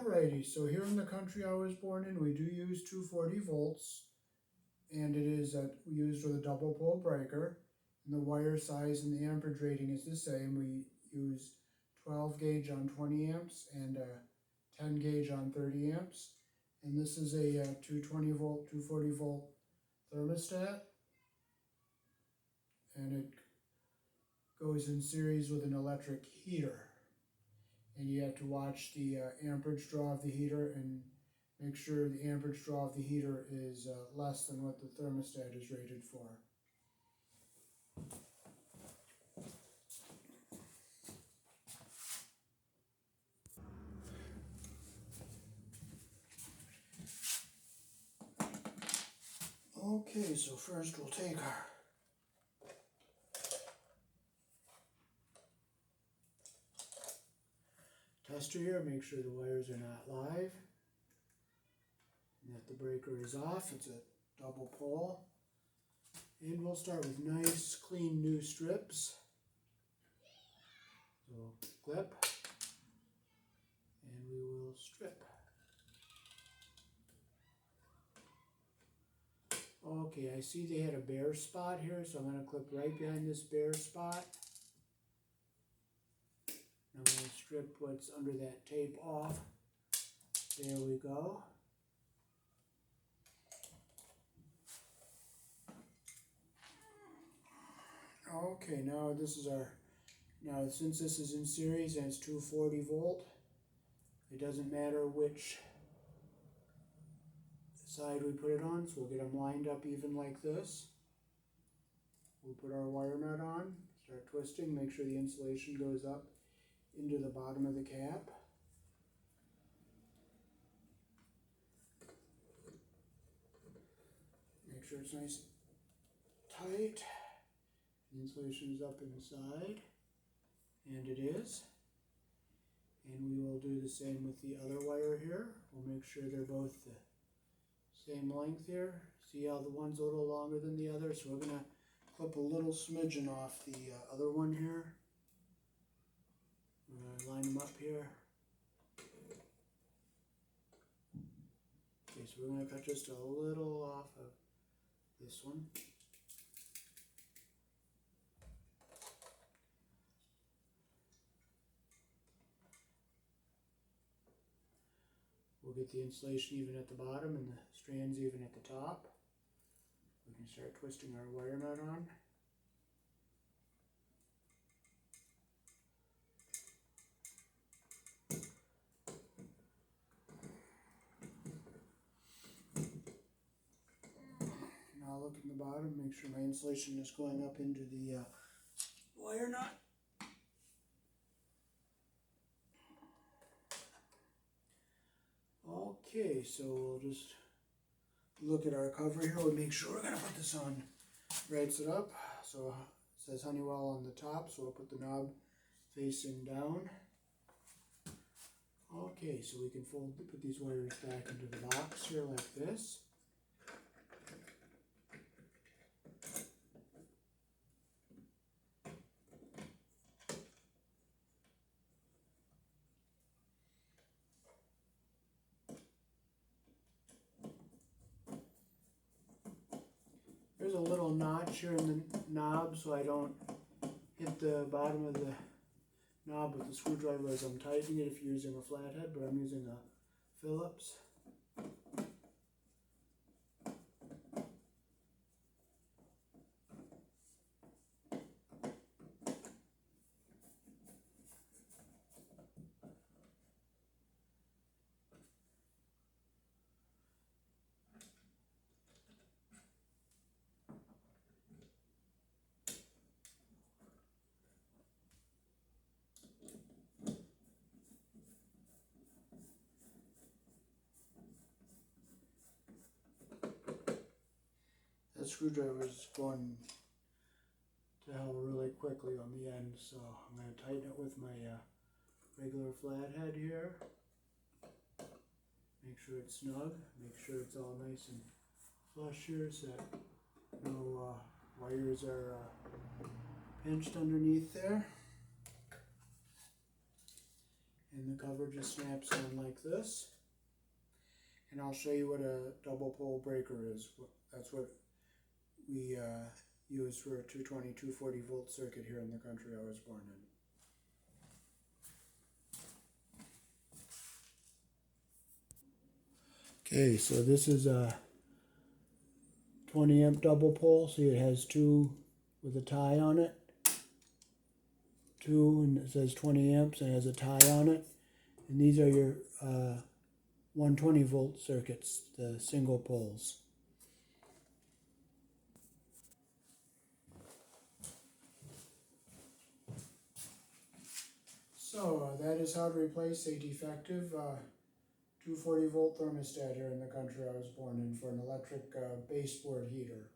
Alrighty, so here in the country I was born in, we do use 240 volts, and it is used with a double pole breaker. And the wire size and the amperage rating is the same. We use 12 gauge on 20 amps and 10 gauge on 30 amps. And this is a 220 volt, 240 volt thermostat, and it goes in series with an electric heater. And you have to watch the amperage draw of the heater and make sure the amperage draw of the heater is less than what the thermostat is rated for. Okay, so first we'll take our tester here, make sure the wires are not live, and that the breaker is off. It's a double pole. And we'll start with nice, clean, new strips. So clip, and we will strip. Okay, I see they had a bare spot here, so I'm going to clip right behind this bare spot. I'm going to strip what's under that tape off. There we go. Okay, now since this is in series and it's 240 volt, it doesn't matter which side we put it on, so we'll get them lined up even like this. We'll put our wire nut on, start twisting, make sure the insulation goes up into the bottom of the cap. Make sure it's nice and tight. The insulation is up inside, and it is. And we will do the same with the other wire here. We'll make sure they're both the same length here. See how the one's a little longer than the other, so we're going to clip a little smidgen off the other one here. We're going to line them up here. Okay, so we're going to cut just a little off of this one. We'll get the insulation even at the bottom and the strands even at the top. We can start twisting our wire nut on. Now look in the bottom, make sure my insulation is going up into the wire nut. Okay, so we'll just look at our cover here. We'll make sure we're going to put this on right side up. So it says Honeywell on the top, so we'll put the knob facing down. Okay, so we can put these wires back into the box here like this. There's a little notch here in the knob so I don't hit the bottom of the knob with the screwdriver as I'm tightening it if you're using a flathead, but I'm using a Phillips. The screwdriver is going to hell really quickly on the end, so I'm going to tighten it with my regular flathead here. Make sure it's snug, make sure it's all nice and flush here so that no wires are pinched underneath there. And the cover cover just snaps on like this. And I'll show you what a double pole breaker is. That's what we use for a 220, 240 volt circuit here in the country I was born in. Okay, so this is a 20 amp double pole. See, it has two with a tie on it. Two, and it says 20 amps and has a tie on it. And these are your 120 volt circuits, the single poles. So that is how to replace a defective 240 volt thermostat here in the country I was born in for an electric baseboard heater.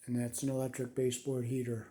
And that's an electric baseboard heater.